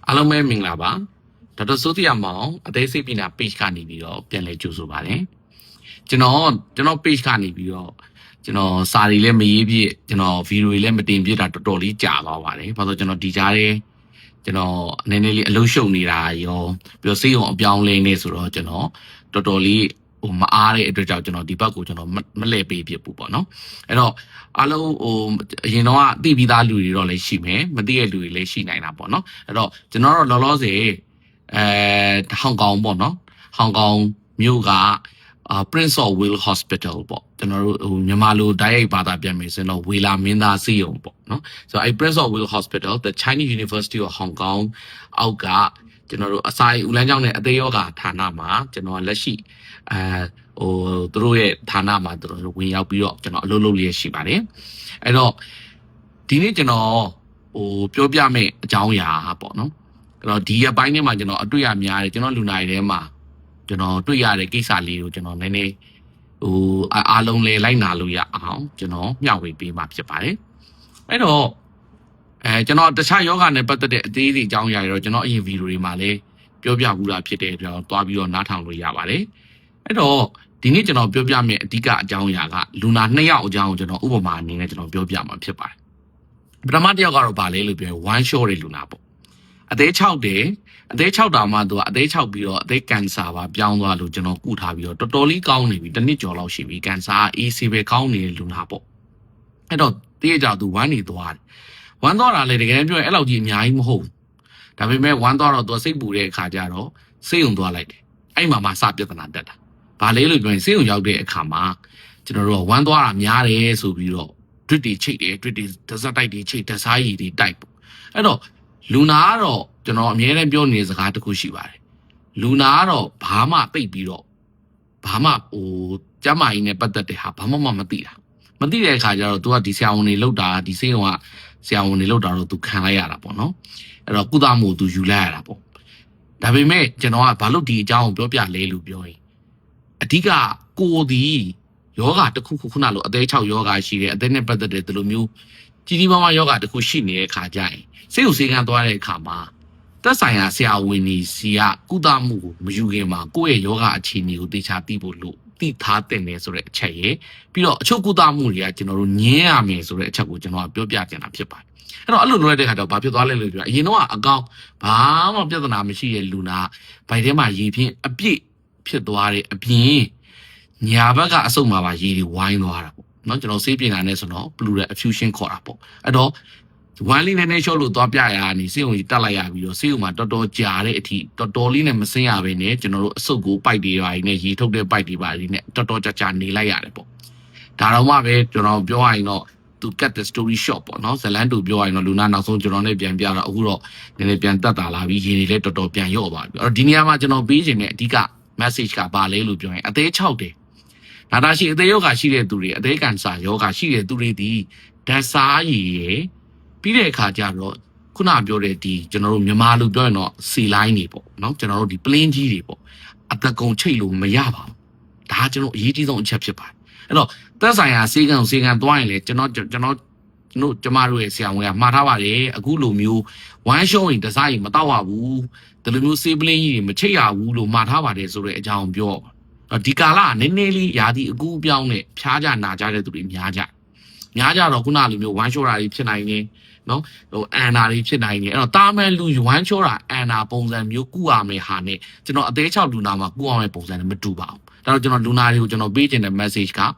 အားလုံးပဲမင်္ဂလာပါဒေါက်တာစိုးတရားမောင်အသေးစိတ်ပညာ page ကနေပြီးတော့ပြန်လဲကြိုဆိုပါတယ်ကျွန်တော် page ကနေပြီးတော့ကျွန်တော်စာတွေလည်းမရေးပြည့်ကျွန်တော်ဗီဒီယိုတွေလည်းမတင်ပြတာတော်တော်လေးကြာသွားပါတယ်ဘာလို့ကျွန်တော်ဒီကြားထဲကျွန်တော်နည်းနည်းလေးအလုပ်ရှုပ်နေတာရောပြီးတော့စိတ်အောင်အပြောင်းလဲနေဆိုတော့ကျွန်တော်တော်တော်လေးမအားတဲ့အတွက်ကြောင့်ကျွန်တော်ဒီဘက်ကိုကျွန်တော်မလဲပေးပြဘူးပေါ့နော်အဲ့တော့အားလုံးအရင်တော့သိပြီးသားလူတွေတော့လည်းရှိမယ်မသိတဲ့လူတွေလည်းရှိနိုင်တာပေါ့နော်အဲ့တော့ကျွန်တော်တို့လောလောဆယ်ဟောင်ကောင်ပေါ့နော်ဟောင်ကောင်မြို့ကPrince of Wales Hospital ပေါ့ကျွန်တော်တို့မြန်မာလိုတိုက်ရိုက်ဘာသာပြန်မယ်ဆိုတော့ဝေလာမင်းသားဆေးရုံပေါ့နော်ဆိုတော့အဲ့ Prince of Wales Hospital the Chinese University of Hong Kong အောက်ကကျွန်တော်တို့အစာဦးလမ်းကျောင်းနဲ့အသေးယောဂဌာနမှာကျွန်တော်လက်ရှိသူတို့ရဲ့ဌာနမှာသူတို့ဝင်ရောက်ပြီးတော့ကျွန်တော်အလုပ်လုပ်လျက်ရှိပါတယ်အဲ့တော့ဒီနေ့ကျွန်တော်ပြောပြမယ့်အကြောင်းအရာပေါ့နော်အဲ့တော့ဒီအပိုင်းထဲမှာကျွန်တော်အတွေ့အများတယ်ကျွန်တော်လူနာတွေထဲမှာကျွန်တော်တွေ့ရတဲ့ကိစ္စလေးကိုကျွန်တော်နည်းနည်းအားလုံးလေးလိုက်နာလို့ရအောင်ကျွန်တော်မျှဝေပေးမှာဖြစ်ပါတယ်အဲ့တော့ကျွန်တော်တခြားယောဂနဲ့ပတ်သက်တဲ့အသေးစိတ်အကြောင်းအရာတွေတော့ကျွန်တော်အရင်ဗီဒီယိုတွေမှာလည်းပြောပြဘူးတာဖြစ်တဲ့အတွက်တွားပြီးတော့နားထောင်လို့ရပါတယ်အဲ့တော့ဒီနေ့ကျွန်တော်ပြောပြမယ့်အဓိကအကြောင်းအရာကလူနာ2ယောက်အကြောင်းကိုကျွန်တော်ဥပမာအနေနဲ့ကျွန်တော်ပြောပြမှာဖြစ်ပါတယ်ပထမတစ်ယောက်ကတော့ဗာလဲလို့ပြောရင် one shot တွေလူနာပေါ့အသေး6တယ်အသေး6တာမှသူကအသေး6ပြီးတော့အသေးကန်ဆာပါပြောင်းသွားလို့ကျွန်တော်ကုထားပြီးတော့တော်တော်လေးကောင်းနေပြီတစ်နှစ်ကျော်လောက်ရှိပြီကန်ဆာ AC ပဲကောင်းနေတဲ့လူနာပေါ့အဲ့တော့တည့်ရကြသူ1နေသွားတယ်1သွားတာလေတကယ်ပြောရင်အဲ့လောက်ကြီးအများကြီးမဟုတ်ဘူးဒါပေမဲ့1သွားတော့သူစိတ်ပူတဲ့အခါကျတော့စိတ်ုံသွားလိုက်တယ်အဲ့မှာမှစပြဿနာတက်တာဘာလဲလို့ပြောရင်စိတ်ုံရောက်တဲ့အခါမှာကျွန်တော်တို့က1သွားတာများတယ်ဆိုပြီးတော့ drip တွေချိတ်တယ် drip တွေဒဇက်တိုက်တွေချိတ်ဒဇားရည်တွေတိုက်ပေါ့အဲ့တော့လူနာကတော့ကျွန်တော်အမြဲတမ်းပြောနေတဲ့စကားတစ်ခုရှိပါတယ်လူနာကတော့ဘာမှသိပ်ပြီးတော့ဘာမှကျမကြီးနဲ့ပတ်သက်တဲ့ဟာဘာမှမသိတာမသိတဲ့အခါကျတော့ तू ကဒီဆရာဝန်တွေလောက်တာဒီဆေးရုံကဆရာဝန်တွေလောက်တာတော့ तू ခံလိုက်ရတာပေါ့နော်အဲ့တော့ကုသမှု तू ယူလိုက်ရတာပေါ့ဒါပေမဲ့ကျွန်တော်ကဘာလို့ဒီအကြောင်းကိုပြောပြလဲလို့ပြောရင်အဓိကကိုဒီယောဂတစ်ခုခုနလိုအသေး6ယောဂရှိတယ်အသေးနဲ့ပတ်သက်တဲ့ဒီလိုမျိုးကြီးကြီးမားမားယောဂတစ်ခုရှိနေတဲ့အခါကျရင်စိတ်ကိုစေကန်းသွားတဲ့အခါမှာသက်ဆိုင်ရာဆရာဝန်ကြီးစီကကုသမှုကိုမယူခင်မှာကိုယ့်ရဲ့ယောဂအခြေအနေကိုသေချာသိဖို့လို့သိထားတဲ့နေဆိုတဲ့အချက်ရဲ့ပြီးတော့အချုပ်ကုသမှုတွေကကျွန်တော်တို့ညင်းရမယ်ဆိုတဲ့အချက်ကိုကျွန်တော်ကပြောပြချင်တာဖြစ်ပါတယ်အဲ့တော့အဲ့လိုလွယ်တဲ့ခါတော့ဘာဖြစ်သွားလဲလို့ပြောအရင်တော့အကောင်ဘာမှပြဿနာမရှိတဲ့လူနာဘိုက်ထဲမှာရေဖြင်းအပြည့်ဖြစ်သွားတဲ့အပြင်ညာဘက်ကအဆုတ်မှာပါရေတွေဝိုင်းသွားတာပေါ့နော်ကျွန်တော်ဆေးပြင်တာနဲ့ဆိုတော့ pleural effusion ခေါ်တာပေါ့အဲ့တော့ဝမ်းလေးနဲ့ရှော့လို့သွားပြရနေဆေးုံကြီးတက်လိုက်ရပြီးတော့ဆေးုံမှာတော်တော်ကြာတဲ့အထိတော်တော်လေးနဲ့မစင်းရဘဲနဲ့ကျွန်တော်တို့အဆုတ်ကိုပိုက်တွေပါနေရေထုတ်တဲ့ပိုက်တွေပါနေတော်တော်ကြာနေလိုက်ရတယ်ပေါ့ဒါတော့မှပဲကျွန်တော်ပြောရရင်တော့သူ cut the story short ပေါ့နော်ဇလန်တူပြောရရင်တော့လူနာနောက်ဆုံးကျွန်တော်နဲ့ပြန်ပြတော့အခုတော့နည်းနည်းပြန်တက်တာလာပြီးရေတွေလည်းတော်တော်ပြန်ရော့သွားပြီအဲ့တော့ဒီနေရာမှာကျွန်တော်ပေးခြင်းတဲ့အဓိက message ကဘာလဲလို့ပြောရင်အသေး6တယ်နာတာရှိအသေးယောဂရှိတဲ့သူတွေအသေးကန်ဆာယောဂရှိတဲ့သူတွေဒီဓာတ်စားရည်ရဲ့ပြီးတဲ့အခါကျတော့ခုနပြောတဲ့ဒီကျွန်တော်တို့မြန်မာလိုပြောရင်တော့စီလိုင်းတွေပေါ့နော်ကျွန်တော်တို့ဒီ plane ကြီးတွေပေါ့အသက်ကုန်ချိတ်လို့မရပါဘူးဒါကကျွန်တော်အရေးကြီးဆုံးအချက်ဖြစ်ပါတယ်အဲ့တော့သက်ဆိုင်ရာစေကံသွားရင်လေကျွန်တော်ကျမတို့ရဲ့ဆရာဝန်ကမှားထားပါတယ်အခုလိုမျိုး one show ရင်ဒီဇိုင်းမတော့ရဘူးဒီလိုမျိုးစေး plane ကြီးတွေမချိတ်ရဘူးလို့မှားထားပါတယ်ဆိုတဲ့အကြောင်းပြောဒီကာလနည်းနည်းလေးယာတီအကူအပြောင်းနဲ့ဖျားကြနာကြတဲ့သူတွေများကြတော့ခုနလိုမျိုး one show တာတွေဖြစ်နိုင်နေနော်အန်နာတွေဖြစ်နိုင်နေအဲ့တော့တာမန်လူဝမ်းချောတာအန်နာပုံစံမျိုးကုရမယ်ဟာနဲ့ကျွန်တော်အသေး6လူနာမှာကုရမယ်ပုံစံနဲ့မတူပါဘူးဒါတော့ကျွန်တော်လူနာတွေကိုကျွန်တော်ပေးချင်တဲ့ message ကအ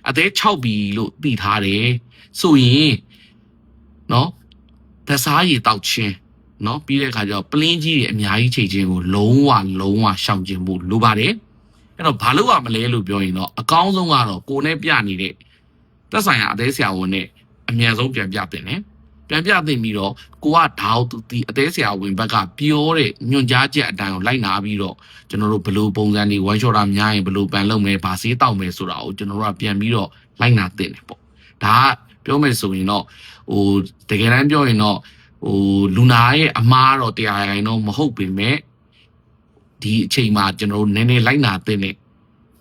သေး6ပြီလို့သိထားတယ်ဆိုရင်နော်သစားရည်တောက်ချင်းနော်ပြီးတဲ့အခါကျတော့ပလင်းကြီးတွေအများကြီးချိန်ချင်းကိုလုံးဝရှောင်ကျင်ဖို့လိုပါတယ်အဲ့တော့ဘာလို့ရမလဲလို့ပြောရင်တော့အကောင်းဆုံးကတော့ကိုယ်နဲ့ပြနေတဲ့သက်ဆိုင်ရာအသေးဆရာဝန်နဲ့အမြန်ဆုံးပြန်ပြတင်တယ်ပြန်ပြသိပြီးတော့ကိုကဓာတ်ဒီအသေးဆရာဝန်ဘက်ကပြောတဲ့ညွှန်ကြားချက်အတိုင်းကိုလိုက်နာပြီးတော့ကျွန်တော်တို့ဘလို့ပုံစံတွေဝိုင်းချော်တာများရင်ဘလို့ပန်လုပ်မယ်ဗာဆေးတောက်မယ်ဆိုတာကိုကျွန်တော်တို့ကပြန်ပြီးတော့လိုက်နာသိတယ်ပေါ့ဒါကပြောမယ်ဆိုရင်တော့တကယ်တမ်းပြောရင်တော့လူနာရဲ့အမားတော့100%တော့မဟုတ်ပေမဲ့ဒီအချိန်မှာကျွန်တော်တို့နည်းနည်းလိုက်နာသိတဲ့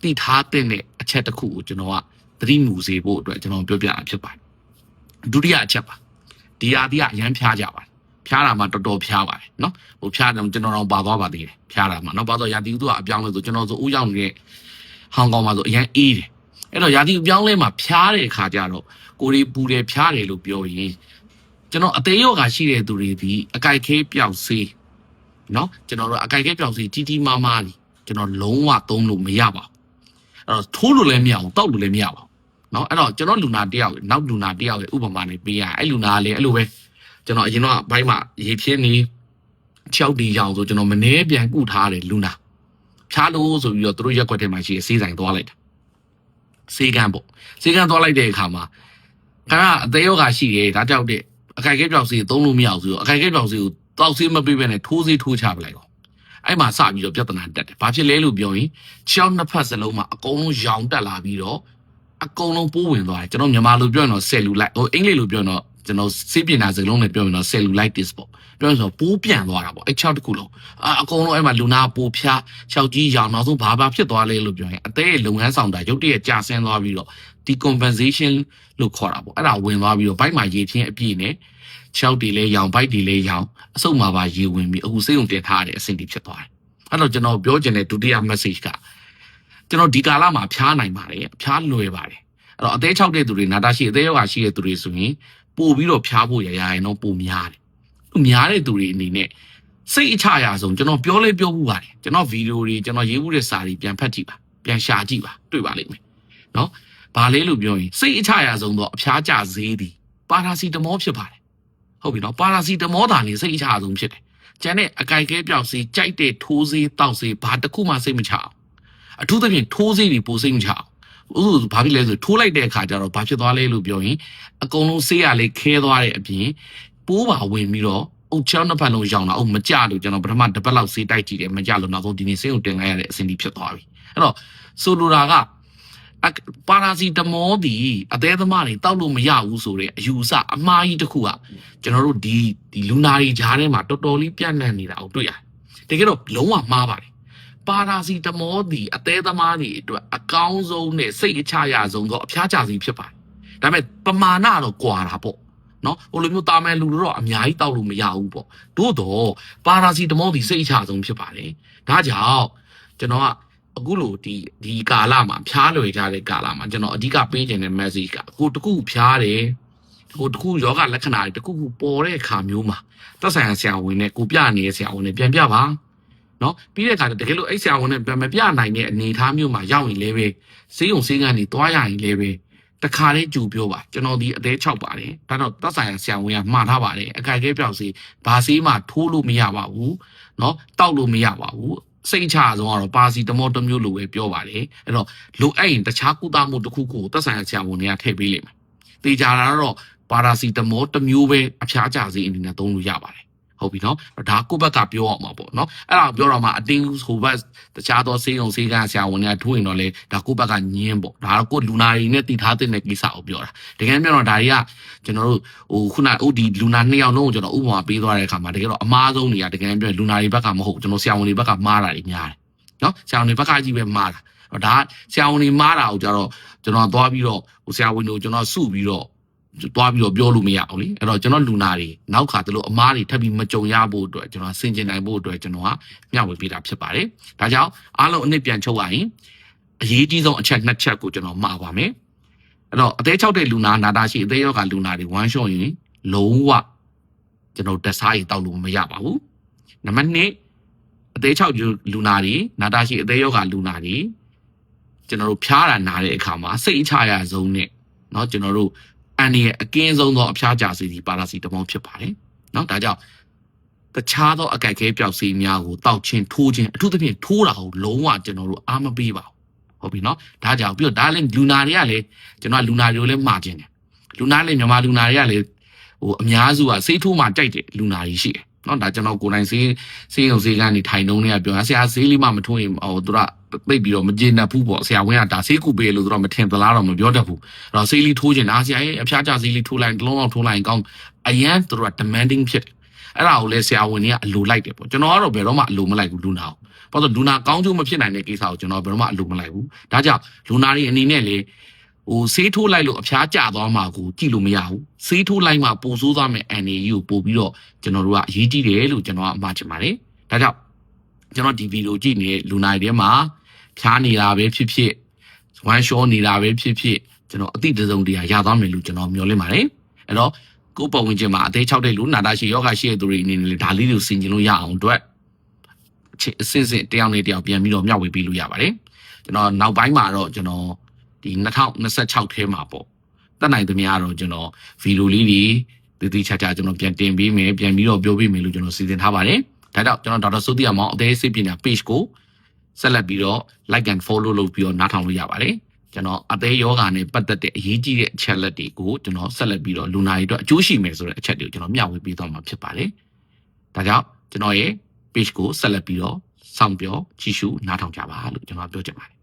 သိထားတဲ့အချက်တစ်ခုကိုကျွန်တော်ကသတိမူစေဖို့အတွက်ကျွန်တော်ပြောပြတာဖြစ်ပါတယ်ဒုတိယအချက်ပါဒီဟာဒီကအရန်ဖျားကြပါတယ် ဖျားတာမှတော်တော်ဖျားပါတယ်နော်ဟိုဖျားတယ်ကျွန်တော်တော့ပါသွားပါသေးတယ်ဖျားတာမှနော်ပါတော့ရာသီဥတုကအပြောင်းလဲဆိုကျွန်တော်ဆိုဦးရောက်နေတဲ့ဟောင်ကောင်မှာဆိုအရင်အေးတယ်အဲ့တော့ရာသီဥပြောင်းလဲမှာဖျားတဲ့အခါကျတော့ကိုရီပူတယ်ဖျားတယ်လို့ပြောရင်ကျွန်တော်အသေးရောဂါရှိတဲ့သူတွေဒီအကြိုက်ခဲပျောက်စေးနော်ကျွန်တော်တို့အကြိုက်ခဲပျောက်စေးကြီးကြီးမားမားကြီးကျွန်တော်လုံးဝသုံးလို့မရပါဘူးအဲ့တော့ထိုးလို့လည်းမရဘူးတောက်လို့လည်းမရပါဘူးနော်အဲ့တော့ကျွန်တော်လူနာတယောက်နောက်လူနာတယောက်ရဲ့ဥပမာနဲ့ပေးရအဲ့လူနာကလည်းအဲ့လိုပဲကျွန်တော်အရင်တော့ဘိုင်းမှာရေဖြင်းနေ6တီရောင်ဆိုကျွန်တော်မနေပြန်ကုထားတယ်လူနာဖျားလို့ဆိုပြီးတော့သူတို့ရက်ွက်ထဲမှာရှိစေးဆိုင်သွားလိုက်တာစေးကန်းပေါ့စေးကန်းသွားလိုက်တဲ့အခါမှာခဏအသေးရောဂါရှိရဲဒါကြောက်တဲ့အကြိုက်ခဲပြောက်စေးသုံးလို့မရဘူးဆိုတော့အကြိုက်ခဲပြောက်စေးကိုတောက်စေးမပေးဘဲနဲ့ထိုးစေးထိုးချပလိုက်တော့အဲ့မှာစပြီးတော့ပြဿနာတက်တယ်ဘာဖြစ်လဲလို့ပြောရင်ချောင်းနှစ်ဖက်စလုံးမှာအကုန်လုံးရောင်တက်လာပြီးတော့အကုန်လုံးပိုးဝင်သွားတယ်ကျွန်တော်မြန်မာလိုပြောရင်တော့ cellulite ဟိုအင်္ဂလိပ်လိုပြောရင်တော့ကျွန်တော်စေးပညာစကားလုံးနဲ့ပြောရင်တော့ cellulitis ပေါ့ပြောရင်ဆိုပိုးပြန်သွားတာပေါ့အဲ့6တစ်ခုလုံးအကုန်လုံးအဲ့မှာလူနာပိုးဖျား၆ကြီးရောင်နောက်ဆုံးဘာဖြစ်သွားလဲလို့ပြောရင်အသေးရဲ့လုပ်ငန်းဆောင်တာရုပ်တရက်ကြာဆင်းသွားပြီးတော့ decompensation လို့ခေါ်တာပေါ့အဲ့ဒါဝင်သွားပြီးတော့ဘိုက်မှာရေဖြင်းအပြည့်နဲ့6တီလဲရောင်ဘိုက်တီလဲရောင်အစုပ်မှာပါရေဝင်ပြီးအခုစိတ်ုံတင်ထားတဲ့အဆင့်တွေဖြစ်သွားတယ်အဲ့တော့ကျွန်တော်ပြောချင်တဲ့ဒုတိယ message ကကျွန်တော်ဒီကာလမှာဖျားနိုင်ပါတယ်ဖျားလွယ်ပါတယ်အဲ့တော့အသေး6တဲ့သူတွေနာတာရှိအသေးရောဂါရှိတဲ့သူတွေဆိုရင်ပို့ပြီးတော့ဖျားဖို့ရရင်တော့ပိုများတယ်သူများတဲ့သူတွေအနေနဲ့စိတ်အချရာဆုံးကျွန်တော်ပြောလဲပြောမှုပါတယ်ကျွန်တော်ဗီဒီယိုတွေကျွန်တော်ရေးမှုတဲ့စာတွေပြန်ဖတ်ကြည့်ပါပြန်ရှာကြည့်ပါတွေ့ပါလိမ့်မယ်နော်ဘာလဲလို့ပြောရင်စိတ်အချရာဆုံးတော့အဖျားကျဈေးသည်ပါရာစီတမောဖြစ်ပါတယ်ဟုတ်ပြီနော်ပါရာစီတမောသာနေစိတ်အချရာဆုံးဖြစ်တယ်ကျန်တဲ့အကြိုက်ခဲပြောက်စေးကြိုက်တဲ့ထိုးစေးတောက်စေးဘာတစ်ခုမှစိတ်မချအောင်အထူးသဖြင့်ထိုးစေးတွေပိုစိတ်မချအောင်ဘာဖြစ်လဲဆိုထိုးလိုက်တဲ့အခါကျတော့ဘာဖြစ်သွားလဲလို့ပြောရင်အကုန်လုံးဆေးရလေးခဲသွားတဲ့အပြင်ပိုးပါဝင်ပြီးတော့အုတ်ချောင်းတစ်ဖက်လုံးရောင်တာမကြလို့ကျွန်တော်ပထမတစ်ပတ်လောက်ဆေးတိုက်ကြည့်တယ်မကြလို့နောက်ဆုံးဒီနေ့ဆေးကိုတင်လိုက်ရတဲ့အဆင့်ကြီးဖြစ်သွားပြီအဲ့တော့ဆိုလိုတာကပါရာစီတမောဒီအသေးသမားတွေတောက်လို့မရဘူးဆိုတဲ့အယူအဆအမှားကြီးတစ်ခုကကျွန်တော်တို့ဒီလူနာတွေကြားထဲမှာတော်တော်လေးပြန့်နှံ့နေတာကိုတွေ့ရတယ်တကယ်တော့လုံးဝမှားပါတယ်ပါရာစီတမောဒီအသေးသမားတွေအတွက်အကောင်းဆုံးနဲ့စိတ်အချရဆုံးသောအဖျားကြစီဖြစ်ပါတယ်ဒါပေမဲ့ပမာဏတော့ကွာတာပေါ့နော်ဟိုလိုမျိုးတာမန်လူတို့တော့အများကြီးတောက်လို့မရဘူးပေါ့တို့တော့ပါရာစီတမောဒီစိတ်အချဆုံးဖြစ်ပါတယ်ဒါကြောင့်ကျွန်တော်ကအခုလိုဒီကာလမှာဖျားလွယ်ကြတဲ့ကာလမှာကျွန်တော်အဓိကပေးခြင်းတဲ့ message ကကိုတခုဖျားတယ်ကိုတခုယောဂလက္ခဏာတွေတခုပေါ်တဲ့အခါမျိုးမှာသက်ဆိုင်ရာဆရာဝန်နဲ့ကိုပြနေတဲ့ဆရာဝန်နဲ့ပြန်ပြပါနော်ပြီးတဲ့အခါတကယ်လို့အဲ့ဆရာဝန်နဲ့ပြန်မပြနိုင်တဲ့အနေအထားမျိုးမှာရောက်ရင်လည်းပဲဆေးရုံဆေးကန်းတွေတွားရရင်လည်းပဲတခါလေးကြူပြောပါကျွန်တော်ဒီအသေး6ပါတယ်ဒါတော့သက်ဆိုင်ရာဆရာဝန်ကမှားထားပါတယ်အကြိုက်ခဲပြောက်စေးဘာဆေးမှထိုးလို့မရပါဘူးနော်တောက်လို့မရပါဘူးစိတ်ချဆုံးကတော့ပါစီတမောတစ်မျိုးလိုပဲပြောပါတယ်အဲ့တော့လိုအပ်ရင်တခြားကုသမှုတစ်ခုခုသက်ဆိုင်ရာဆရာဝန်တွေကထည့်ပေးလိမ့်မယ်တေချာတာတော့ပါရာစီတမောတစ်မျိုးပဲအဖျားကြစေအနေနဲ့သုံးလို့ရပါတယ်ဟုတ်ပြီနော်ဒါကိုဘက်ကပြောအောင်ပါပေါ့နော်အဲ့ဒါပြောတော့မှအတင်းဟိုဘက်တခြားသောဆေးရုံဆေးကန်းဆရာဝန်တွေကထိုးရင်တော့လေဒါကိုဘက်ကညင်းပေါ့ဒါတော့ကိုလူနာတွေနဲ့တည်ထားတဲ့ကိစ္စကိုပြောတာတကယ်ပြောတော့ဒါတွေကကျွန်တော်တို့ဟိုခုနဒီလူနာ2ယောက်လုံးကိုကျွန်တော်ဥပမာပေးသွားတဲ့အခါမှာတကယ်တော့အမားဆုံးတွေကတကယ်ပြောလူနာတွေဘက်ကမဟုတ်ကျွန်တော်ဆရာဝန်တွေဘက်ကမှားတာတွေများတယ်နော်ဆရာဝန်တွေဘက်ကကြီးပဲမှားတာဒါဆရာဝန်တွေမှားတာကိုကျတော့ကျွန်တော်သွားပြီးတော့ဟိုဆရာဝန်တွေကိုကျွန်တော်စုပြီးတော့သွားပြီးတော့ပြောလို့မရအောင်လေအဲ့တော့ကျွန်တော်လူနာတွေနောက်ခါတလို့အမားတွေထပ်ပြီးမကြုံရဖို့အတွက်ကျွန်တော်ဆင်ကျင်နိုင်ဖို့အတွက်ကျွန်တော်ကမျှဝေပေးတာဖြစ်ပါတယ်ဒါကြောင့်အားလုံးအနစ်ပြန်ချုပ်ရရင်အရေးကြီးဆုံးအချက်2ချက်ကိုကျွန်တော်မှာပါမယ်အဲ့တော့အသေး6တဲ့လူနာနာတာရှိအသေးရောဂါလူနာတွေဝမ်းလျှော့ရင်လုံးဝကျွန်တော်တက်စားရီတောက်လို့မရပါဘူးနံပါတ်2အသေး6လူနာတွေနာတာရှိအသေးရောဂါလူနာတွေကျွန်တော်တို့ဖျားတာနာတဲ့အခါမှာစိတ်အချရဆုံးနဲ့เนาะကျွန်တော်တို့အန်ဒီရဲ့အကင်းဆုံးသောအဖျားကြစေသည်ပါရာစီတမောဖြစ်ပါတယ်เนาะဒါကြောင့်တခြားသောအကြိုက်ခဲပျောက်စေးများကိုတောက်ချင်းထိုးချင်းအထူးသဖြင့်ထိုးတာကိုလုံးဝကျွန်တော်တို့အားမပေးပါဘူးဟုတ်ပြီเนาะဒါကြောင့်ပြီးတော့ဒါလည်းလူနာတွေကလည်းကျွန်တော်လူနာတွေကိုလည်းမှားခြင်းတယ်လူနာလည်းမြန်မာလူနာတွေကလည်းဟိုအများစုကဆေးထိုးမှကြိုက်တဲ့လူနာတွေရှိတယ်เนาะဒါကျွန်တော်ကိုယ်တိုင်ဆေးရုံဆေးကနေထိုင်နှုံးနေရပြောဆရာဆေးလေးမှမထိုးရင်ဟိုသူကသိပြီးတော့မကျေနပ်ဘူးပေါ့ဆရာဝန်ကဒါဆေးကူပေးလို့တော့မထင်သလားတော့မပြောတတ်ဘူးအဲ့တော့ဆေးလေးထိုးချင်တာဆရာရဲ့အဖျားကြဆေးလေးထိုးလိုက်တစ်လုံးလောက်ထိုးလိုက်ရင်ကောင်းအရန်သူက demanding ဖြစ်တယ်အဲ့ဒါကိုလည်းဆရာဝန်တွေကအလိုလိုက်တယ်ပေါ့ကျွန်တော်ကတော့ဘယ်တော့မှအလိုမလိုက်ဘူးလူနာကိုဘာလို့လူနာကောင်းကျိုးမဖြစ်နိုင်တဲ့ကိစ္စကိုကျွန်တော်ဘယ်တော့မှအလိုမလိုက်ဘူးဒါကြောင့်လူနာတွေအနေနဲ့လေဟ ဆေးထိုးလိုက်လို့အဖျားကျသွားမှာကိုကြည့်လို့မရဘူးဆေးထိုးလိုက်မှပိုဆိုးသွားမယ်အန်နေကြီးကိုပို့ပြီးတော့ကျွန်တော်တို့ကအရေးကြီးတယ်လို့ကျွန်တော်ကအမှားချင်ပါတယ်ဒါကြောင့်ကျွန်တော်ဒီဗီဒီယိုကြည့်နေတဲ့လူနာတွေထဲမှာဖျားနေတာပဲဖြစ်ဖြစ်ဝမ်းလျှောနေတာပဲဖြစ်ဖြစ်ကျွန်တော်အတိတစုံတရာရသွားမယ်လို့ကျွန်တော်မျှော်လင့်ပါတယ်အဲ့တော့ကိုယ်ပုံဝင်ခြင်းမှာအသေး6တဲ့လူနာတာရှိယောဂရှိတဲ့သူတွေအနေနဲ့ဒါလေးတွေကိုဆင်ခြင်လို့ရအောင်အတွက်အစစ်စစ်တယောက်နဲ့တယောက်ပြန်ပြီးတော့မျှဝေပေးလို့ရပါတယ်ကျွန်တော်နောက်ပိုင်းမှာတော့ကျွန်တော်ဒီ2026ထဲမှာပေါ့တက်နိုင်သမျှတော့ကျွန်တော်ဗီဒီယိုလေးတွေတည်ချာကျွန်တော်ပြန်တင်ပေးမယ်ပြန်ပြီးတော့ပြောပေးမယ်လို့ကျွန်တော်စီစဉ်ထားပါတယ်ဒါကြောင့်ကျွန်တော်ဒေါက်တာစိုးတိယမောင်အသေးစိတ်ပညာ page ကိုဆက်လက်ပြီးတော့ like and follow လုပ်ပြီးတော့နားထောင်လို့ရပါတယ်ကျွန်တော်အသေးယောဂါနဲ့ပတ်သက်တဲ့အရေးကြီးတဲ့အချက်လက်တွေကိုကျွန်တော်ဆက်လက်ပြီးတော့လူနာတွေအတွက်အကျိုးရှိမယ်ဆိုတဲ့အချက်တွေကိုကျွန်တော်မျှဝေပေးသွားမှာဖြစ်ပါတယ်ဒါကြောင့်ကျွန်တော်ရဲ့ page ကိုဆက်လက်ပြီးတော့စောင့်ပြောကြည့်ရှုနားထောင်ကြပါလို့ကျွန်တော်ပြောချင်ပါတယ်